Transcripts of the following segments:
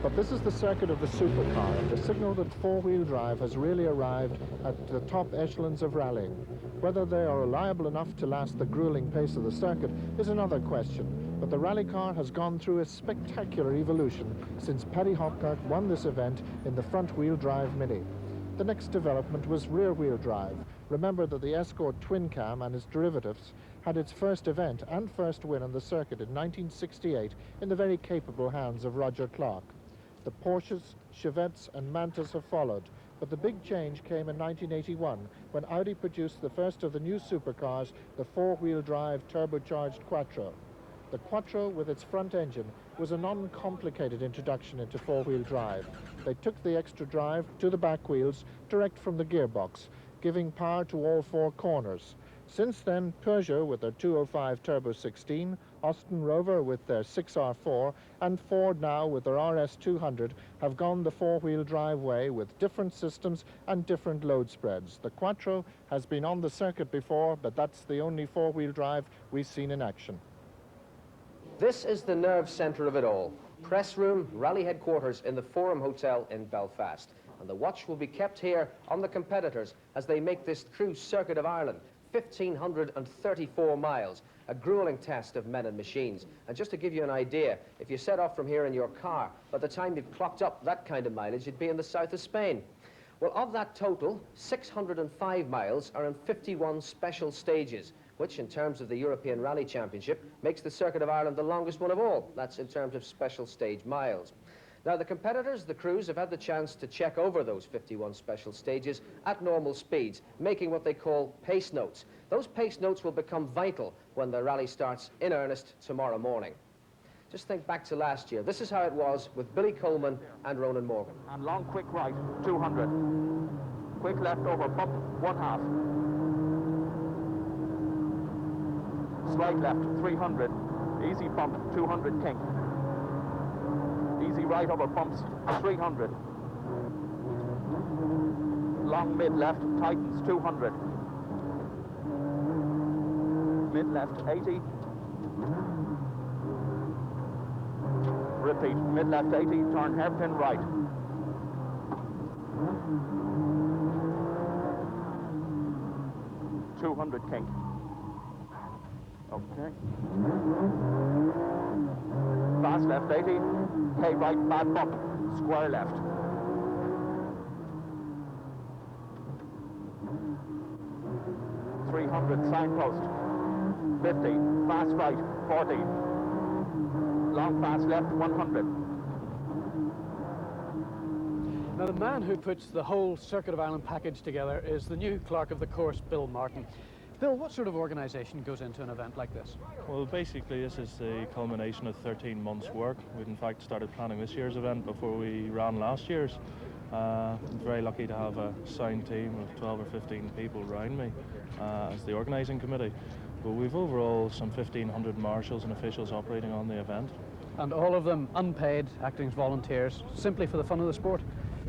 But this is the circuit of the supercar, and the signal that four-wheel drive has really arrived at the top echelons of rallying. Whether they are reliable enough to last the grueling pace of the circuit is another question, but the rally car has gone through a spectacular evolution since Paddy Hopkirk won this event in the front-wheel drive Mini. The next development was rear-wheel drive. Remember that the Escort Twin Cam and its derivatives had its first event and first win on the circuit in 1968 in the very capable hands of Roger Clark. The Porsches, Chevettes and Mantas have followed, but the big change came in 1981 when Audi produced the first of the new supercars, the four-wheel drive turbocharged Quattro. The Quattro, with its front engine, was a non-complicated introduction into four-wheel drive. They took the extra drive to the back wheels direct from the gearbox, giving power to all four corners. Since then, Peugeot with their 205 Turbo 16, Austin Rover with their 6R4, and Ford now with their RS200 have gone the four-wheel drive way with different systems and different load spreads. The Quattro has been on the circuit before, but that's the only four-wheel drive we've seen in action. This is the nerve centre of it all. Press room, rally headquarters in the Forum Hotel in Belfast. And the watch will be kept here on the competitors as they make this true Circuit of Ireland. 1,534 miles, a grueling test of men and machines. And just to give you an idea, if you set off from here in your car, by the time you've clocked up that kind of mileage, you'd be in the south of Spain. Well, of that total, 605 miles are in 51 special stages, which in terms of the European Rally Championship makes the Circuit of Ireland the longest one of all. That's in terms of special stage miles. Now, the competitors, the crews, have had the chance to check over those 51 special stages at normal speeds, making what they call pace notes. Those pace notes will become vital when the rally starts in earnest tomorrow morning. Just think back to last year. This is how it was with Billy Coleman and Ronan Morgan. And long quick right, 200. Quick left over bump, 1/2. Slight left, 300. Easy bump, 200 kink. Easy right over bumps, 300. Long mid left, tightens, 200. Mid left, 80. Repeat, mid left 80, turn hairpin right. .200 kink. Okay. Fast left 80, K right, bad bump, square left. .300 signpost, 50, fast right, 40. Long fast left, 100. Now, the man who puts the whole Circuit of Ireland package together is the new clerk of the course, Bill Martin. Bill, what sort of organisation goes into an event like this? Well, basically this is the culmination of 13 months' work. We've in fact started planning this year's event before we ran last year's. I'm very lucky to have a sound team of 12 or 15 people around me as the organising committee. But we've overall some 1,500 marshals and officials operating on the event. And all of them unpaid, acting as volunteers, simply for the fun of the sport?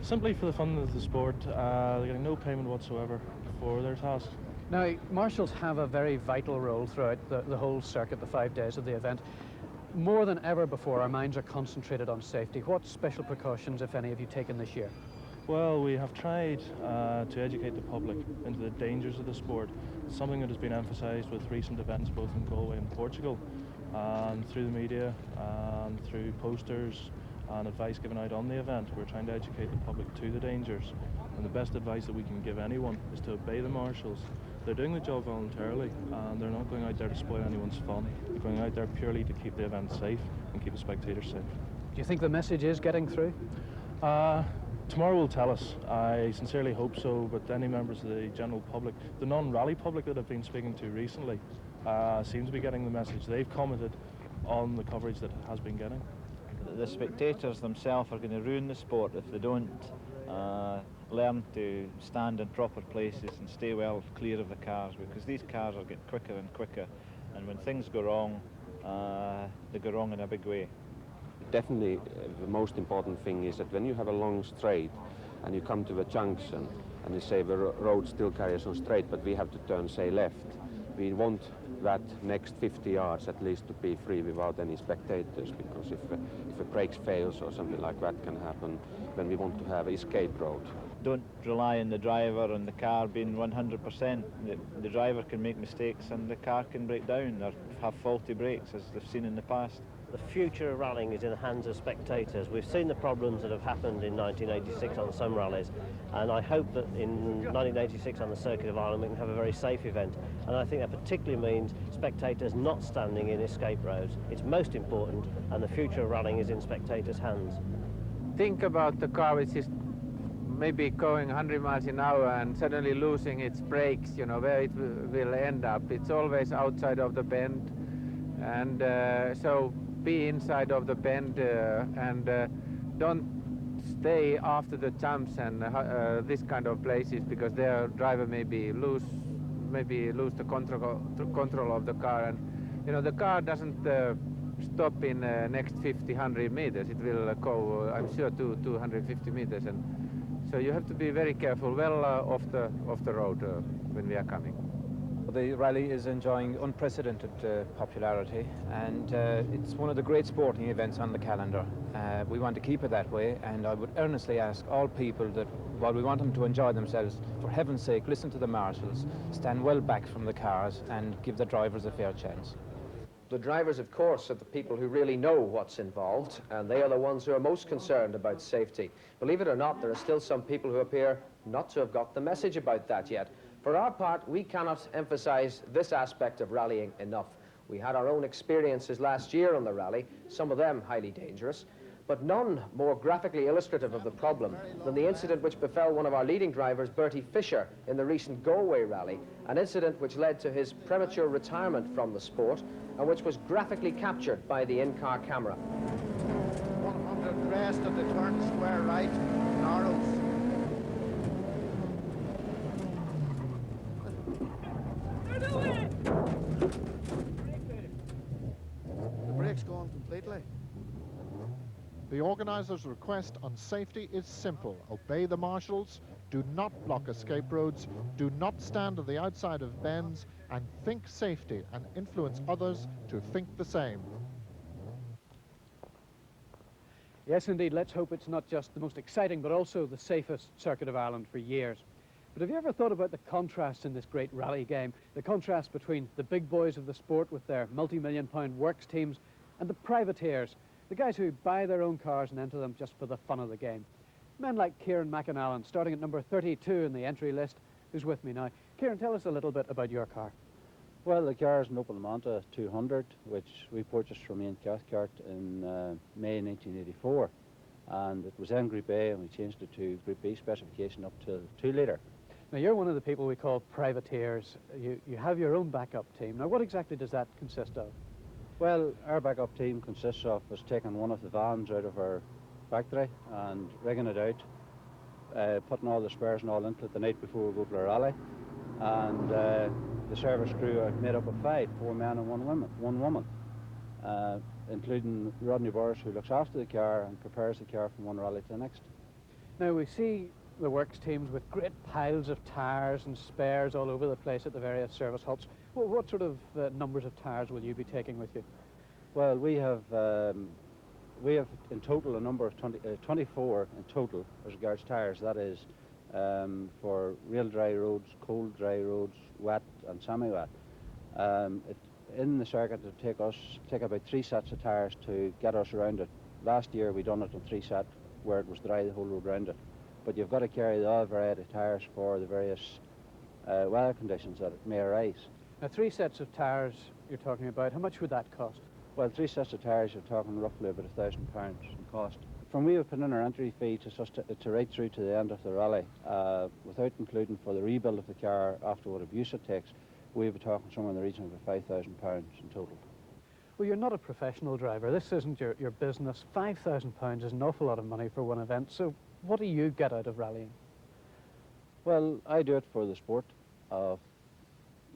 Simply for the fun of the sport. They're getting no payment whatsoever for their task. Now, marshals have a very vital role throughout the whole circuit, the 5 days of the event. More than ever before, our minds are concentrated on safety. What special precautions, if any, have you taken this year? Well, we have tried to educate the public into the dangers of the sport. It's something that has been emphasised with recent events both in Galway and Portugal, and through the media, and through posters and advice given out on the event. We're trying to educate the public to the dangers, and the best advice that we can give anyone is to obey the marshals. They're doing the job voluntarily, and they're not going out there to spoil anyone's fun. They're going out there purely to keep the event safe and keep the spectators safe. Do you think the message is getting through? Tomorrow will tell us. I sincerely hope so, but any members of the general public, the non-rally public that I've been speaking to recently, seem to be getting the message. They've commented on the coverage that it has been getting. The spectators themselves are going to ruin the sport if they don't learn to stand in proper places and stay well clear of the cars, because these cars are getting quicker and quicker, and when things go wrong, they go wrong in a big way. Definitely the most important thing is that when you have a long straight and you come to the junction and you say the road still carries on straight, but we have to turn, say, left, we want that next 50 yards at least to be free without any spectators, because if the brakes fails or something like that can happen, then we want to have escape road. Don't rely on the driver and the car being 100%. The driver can make mistakes and the car can break down or have faulty brakes, as they've seen in the past. The future of rallying is in the hands of spectators. We've seen the problems that have happened in 1986 on some rallies, and I hope that in 1986 on the Circuit of Ireland we can have a very safe event, and I think that particularly means spectators not standing in escape roads. It's most important, and the future of rallying is in spectators' hands. Think about the car which is maybe going 100 miles an hour and suddenly losing its brakes, you know, where it will end up. It's always outside of the bend, and so be inside of the bend and don't stay after the jumps and this kind of places, because their driver maybe lose the control of the car, and you know the car doesn't stop in next 100 meters. It will go, I'm sure, to 250 meters, and so you have to be very careful, well off the road when we are coming. The rally is enjoying unprecedented popularity, and it's one of the great sporting events on the calendar. We want to keep it that way, and I would earnestly ask all people that while we want them to enjoy themselves, for heaven's sake, listen to the marshals, stand well back from the cars and give the drivers a fair chance. The drivers, of course, are the people who really know what's involved, and they are the ones who are most concerned about safety. Believe it or not, there are still some people who appear not to have got the message about that yet. For our part, we cannot emphasize this aspect of rallying enough. We had our own experiences last year on the rally, some of them highly dangerous, but none more graphically illustrative of the problem than the incident which befell one of our leading drivers, Bertie Fisher, in the recent Galway rally, an incident which led to his premature retirement from the sport and which was graphically captured by the in-car camera. 100 rest at the turn square right, Narrows. The brake's gone completely. The organisers' request on safety is simple. Obey the marshals, do not block escape roads, do not stand on the outside of bends, and think safety and influence others to think the same. Yes, indeed. Let's hope it's not just the most exciting, but also the safest Circuit of Ireland for years. But have you ever thought about the contrast in this great rally game? The contrast between the big boys of the sport with their multi-million-pound works teams and the privateers, the guys who buy their own cars and enter them just for the fun of the game. Men like Kieran McAnallen, starting at number 32 in the entry list, who's with me now. Kieran, tell us a little bit about your car. Well, the car is an Opel Manta 200, which we purchased from Ian Cathcart in May 1984. And it was then Group A, and we changed it to Group B specification up to 2 litre. Now, you're one of the people we call privateers. You have your own backup team. Now, what exactly does that consist of? Well, our backup team consists of us taking one of the vans out of our factory and rigging it out, putting all the spares and all into it the night before we go to the rally. And the service crew are made up of 5, 4 men and 1 woman, including Rodney Burris, who looks after the car and prepares the car from one rally to the next. Now, we see the works teams with great piles of tyres and spares all over the place at the various service halts. Well, what sort of numbers of tyres will you be taking with you? Well, we have in total a number of 24 in total as regards tyres. That is for real dry roads, cold dry roads, wet and semi-wet. In the circuit it will take about 3 sets of tyres to get us around it. Last year we done it in 3 sets where it was dry the whole road round it. But you've got to carry the other variety of tyres for the various weather conditions that it may arise. Now, 3 sets of tyres you're talking about, how much would that cost? Well, 3 sets of tyres, you're talking roughly about £1,000 in cost. From we have put in our entry fee to right through to the end of the rally, without including for the rebuild of the car after what abuse it takes, we'll be talking somewhere in the region of £5,000 in total. Well, you're not a professional driver. This isn't your business. £5,000 is an awful lot of money for one event. So what do you get out of rallying? Well, I do it for the sport of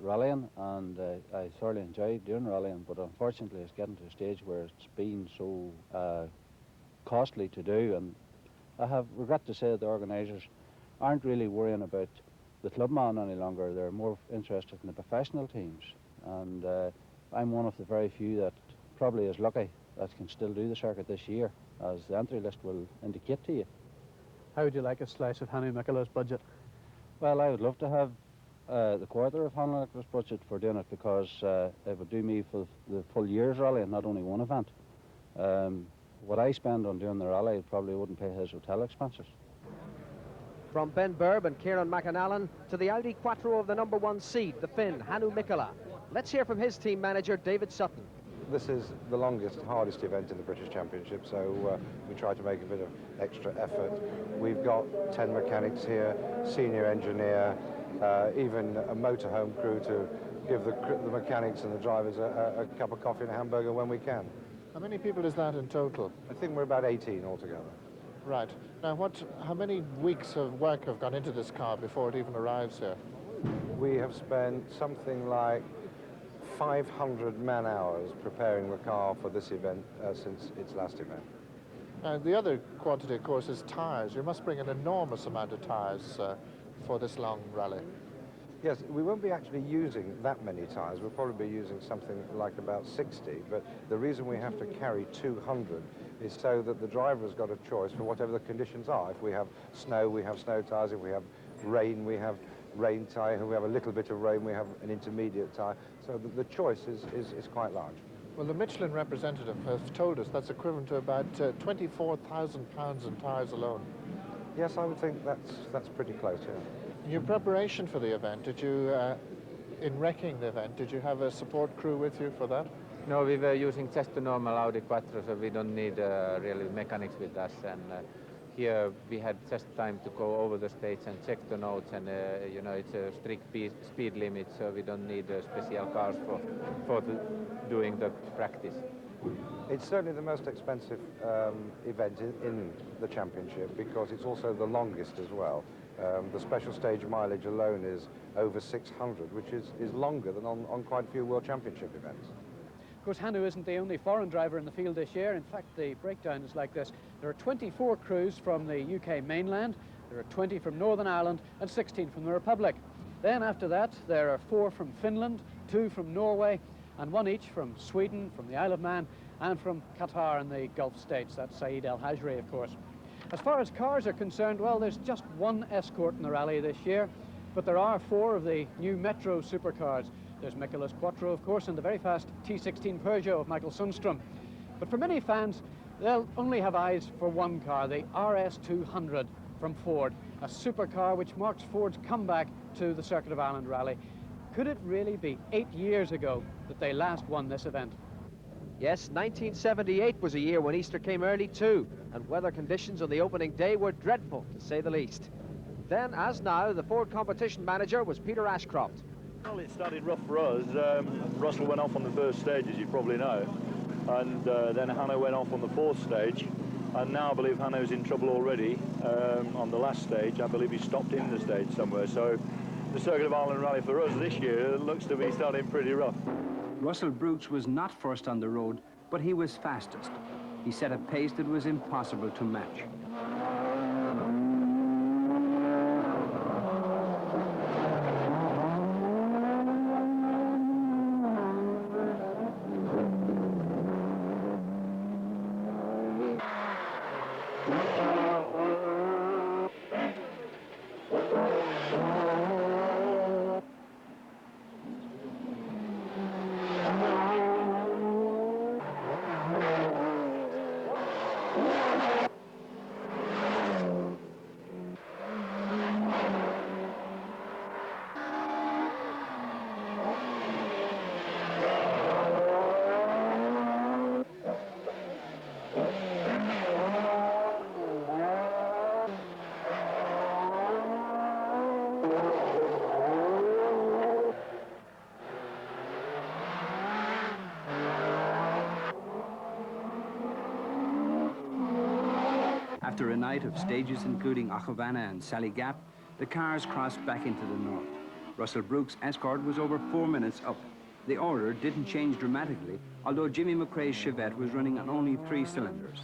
rallying, and I thoroughly enjoy doing rallying, but unfortunately it's getting to a stage where it's been so costly to do, and I have regret to say that the organisers aren't really worrying about the clubman any longer. They're more interested in the professional teams. And I'm one of the very few that probably is lucky that can still do the circuit this year, as the entry list will indicate to you. How would you like a slice of Hannu Mikkola's budget? Well, I would love to have the quarter of Hannu Mikkola's budget for doing it, because it would do me for the full year's rally and not only one event. What I spend on doing the rally probably wouldn't pay his hotel expenses. From Ben Burb and Kieran McAnallen to the Audi Quattro of the #1 seed, the Finn, Hannu Mikkola. Let's hear from his team manager, David Sutton. This is the longest, hardest event in the British Championship, so we try to make a bit of extra effort. We've got 10 mechanics here, senior engineer, even a motorhome crew to give the mechanics and the drivers a cup of coffee and a hamburger when we can. How many people is that in total? I think we're about 18 altogether. Right. Now, how many weeks of work have gone into this car before it even arrives here? We have spent something like 500 man-hours preparing the car for this event since its last event. The other quantity, of course, is tyres. You must bring an enormous amount of tyres for this long rally. Yes, we won't be actually using that many tyres. We'll probably be using something like about 60, but the reason we have to carry 200 is so that the driver has got a choice for whatever the conditions are. If we have snow, we have snow tyres. If we have rain, we have rain tyre. If we have a little bit of rain, we have an intermediate tyre. So the choice is quite large. Well, the Michelin representative has told us that's equivalent to about 24,000 pounds in tyres alone. Yes, I would think that's pretty close, yeah. In your preparation for the event, did you, in wrecking the event, did you have a support crew with you for that? No, we were using just the normal Audi Quattro, so we don't need really mechanics with us. And here we had just time to go over the stage and check the notes, and you know, it's a strict speed limit, so we don't need special cars for doing the practice. It's certainly the most expensive event in the championship, because it's also the longest as well. The special stage mileage alone is over 600, which is longer than on quite a few World Championship events. Of course, Hannu isn't the only foreign driver in the field this year. In fact, the breakdown is like this. There are 24 crews from the UK mainland, there are 20 from Northern Ireland, and 16 from the Republic. Then after that, there are 4 from Finland, 2 from Norway, and 1 each from Sweden, from the Isle of Man, and from Qatar and the Gulf states. That's Saeed El Hajri, of course. As far as cars are concerned, well, there's just 1 escort in the rally this year, but there are 4 of the new Metro supercars. There's Mikkola's Quattro, of course, and the very fast T16 Peugeot of Michael Sundstrom. But for many fans, they'll only have eyes for 1 car, the RS200 from Ford, a supercar which marks Ford's comeback to the Circuit of Ireland rally. Could it really be 8 years ago that they last won this event? Yes, 1978 was a year when Easter came early too, and weather conditions on the opening day were dreadful, to say the least. Then, as now, the Ford competition manager was Peter Ashcroft. Well, it started rough for us. Russell went off on the first stage, as you probably know, and then Hannu went off on the 4th stage, and now I believe Hannu's in trouble already on the last stage. I believe he stopped in the stage somewhere, so the Circuit of Ireland rally for us this year looks to be starting pretty rough. Russell Brooks was not first on the road, but he was fastest. He set a pace that was impossible to match. After a night of stages including Achavana and Sally Gap, the cars crossed back into the north. Russell Brooks' escort was over 4 minutes up. The order didn't change dramatically, although Jimmy McRae's Chevette was running on only 3 cylinders.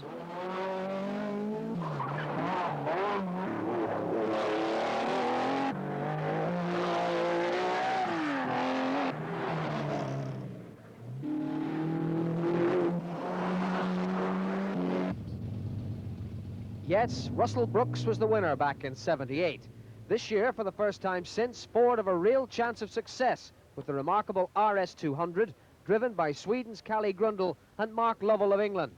Yes, Russell Brooks was the winner back in '78. This year, for the first time since, Ford have a real chance of success with the remarkable RS200, driven by Sweden's Kalle Grundle and Mark Lovell of England.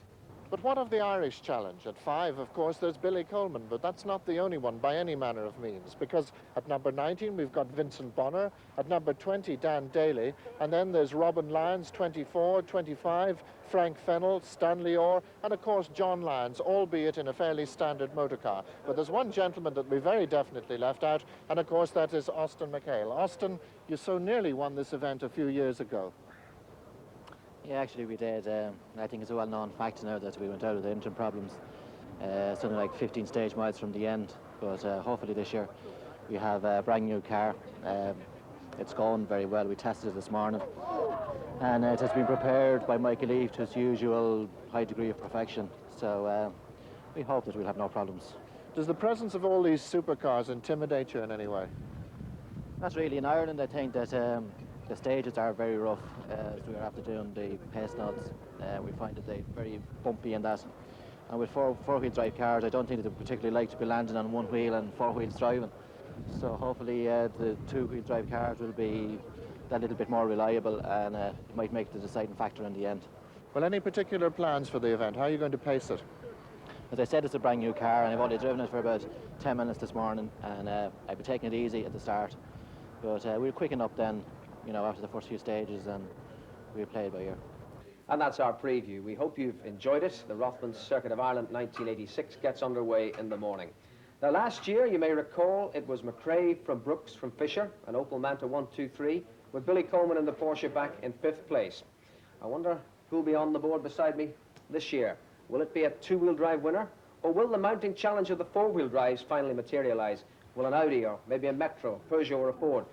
But what of the Irish challenge? At 5, of course, there's Billy Coleman, but that's not the only one by any manner of means, because at number 19, we've got Vincent Bonner, at number 20, Dan Daly, and then there's Robin Lyons, 24, 25, Frank Fennell, Stanley Orr, and of course John Lyons, albeit in a fairly standard motor car. But there's one gentleman that we very definitely left out, and of course that is Austin McHale. Austin, you so nearly won this event a few years ago. Yeah, actually we did. I think it's a well-known fact now that we went out of the engine problems. Something like 15 stage miles from the end. But hopefully this year we have a brand new car. It's going very well. We tested it this morning. And it has been prepared by Michael Eve to his usual high degree of perfection. So we hope that we'll have no problems. Does the presence of all these supercars intimidate you in any way? Not really. In Ireland, I think that the stages are very rough, as we are after doing the pace notes. We find that they're very bumpy in that. And with four-wheel drive cars, I don't think that they particularly like to be landing on one wheel and four wheels driving. So hopefully the two-wheel drive cars will be that little bit more reliable, and it might make the deciding factor in the end. Well, any particular plans for the event? How are you going to pace it? As I said, it's a brand new car, and I've only driven it for about 10 minutes this morning, and I've been taking it easy at the start. But we'll quicken up then, you know, after the first few stages, and we'll play it by ear. And that's our preview. We hope you've enjoyed it. The Rothmans Circuit of Ireland 1986 gets underway in the morning. Now, last year, you may recall, it was McRae from Brooks from Fisher, an Opel Manta 123, with Billy Coleman in the Porsche back in 5th place. I wonder who'll be on the board beside me this year. Will it be a two-wheel drive winner, or will the mounting challenge of the four-wheel drives finally materialise? Will an Audi or maybe a Metro, Peugeot or a Ford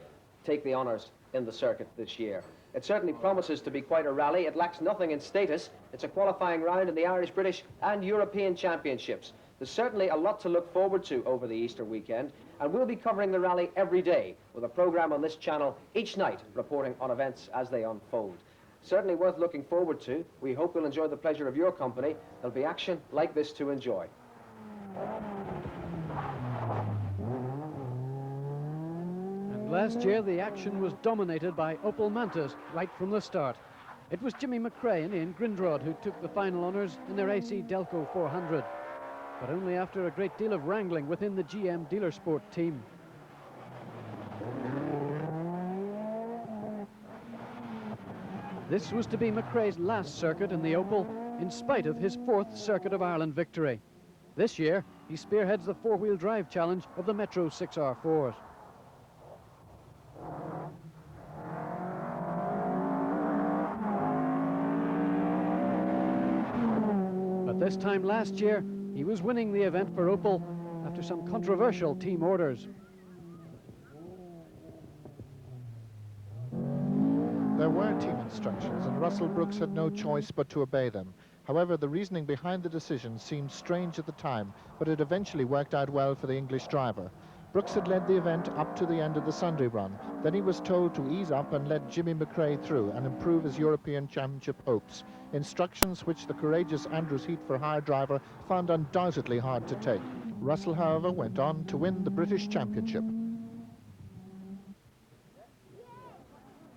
take the honours in the circuit this year? It certainly promises to be quite a rally. It lacks nothing in status. It's a qualifying round in the Irish, British and European Championships. There's certainly a lot to look forward to over the Easter weekend, and we'll be covering the rally every day with a programme on this channel each night, reporting on events as they unfold. Certainly worth looking forward to. We hope you'll enjoy the pleasure of your company. There'll be action like this to enjoy. Last year, the action was dominated by Opel Mantas right from the start. It was Jimmy McRae and Ian Grindrod who took the final honours in their AC Delco 400, but only after a great deal of wrangling within the GM Dealer Sport team. This was to be McRae's last circuit in the Opel, in spite of his 4th Circuit of Ireland victory. This year, he spearheads the four-wheel drive challenge of the Metro 6R4s. But this time last year, he was winning the event for Opel after some controversial team orders. There were team instructions, and Russell Brooks had no choice but to obey them. However, the reasoning behind the decision seemed strange at the time, but it eventually worked out well for the English driver. Brooks had led the event up to the end of the Sunday run. Then he was told to ease up and let Jimmy McRae through and improve his European Championship hopes. Instructions which the courageous Andrews Heath for Hire driver found undoubtedly hard to take. Russell, however, went on to win the British Championship.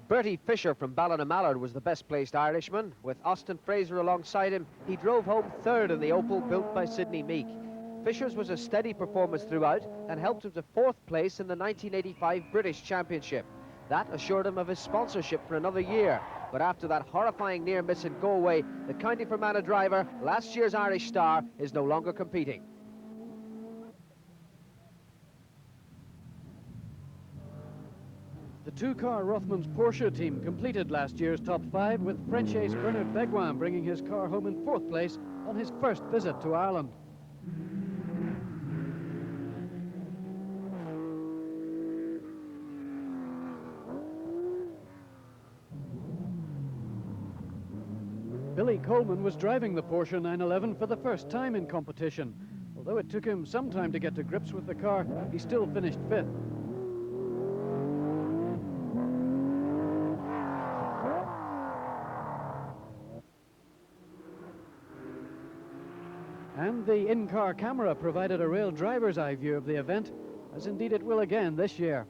Bertie Fisher from Ballina-Mallard was the best-placed Irishman. With Austin Fraser alongside him, he drove home 3rd in the Opel built by Sidney Meek. Fisher's was a steady performance throughout and helped him to 4th place in the 1985 British Championship. That assured him of his sponsorship for another year. But after that horrifying near miss in Galway, the County Fermanagh driver, last year's Irish star, is no longer competing. The two-car Rothmans Porsche team completed last year's top 5, with French ace Bernard Beguin bringing his car home in 4th place on his first visit to Ireland. Billy Coleman was driving the Porsche 911 for the first time in competition. Although it took him some time to get to grips with the car, he still finished 5th. And the in-car camera provided a real driver's eye view of the event, as indeed it will again this year.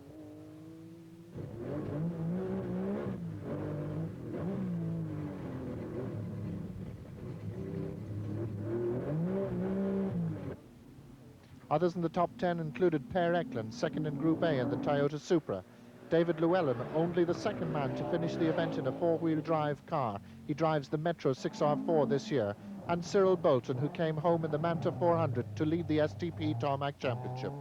Others in the top 10 included Per Eklund, second in Group A in the Toyota Supra. David Llewellyn, only the second man to finish the event in a four-wheel drive car. He drives the Metro 6R4 this year. And Cyril Bolton, who came home in the Manta 400 to lead the STP Tarmac Championship.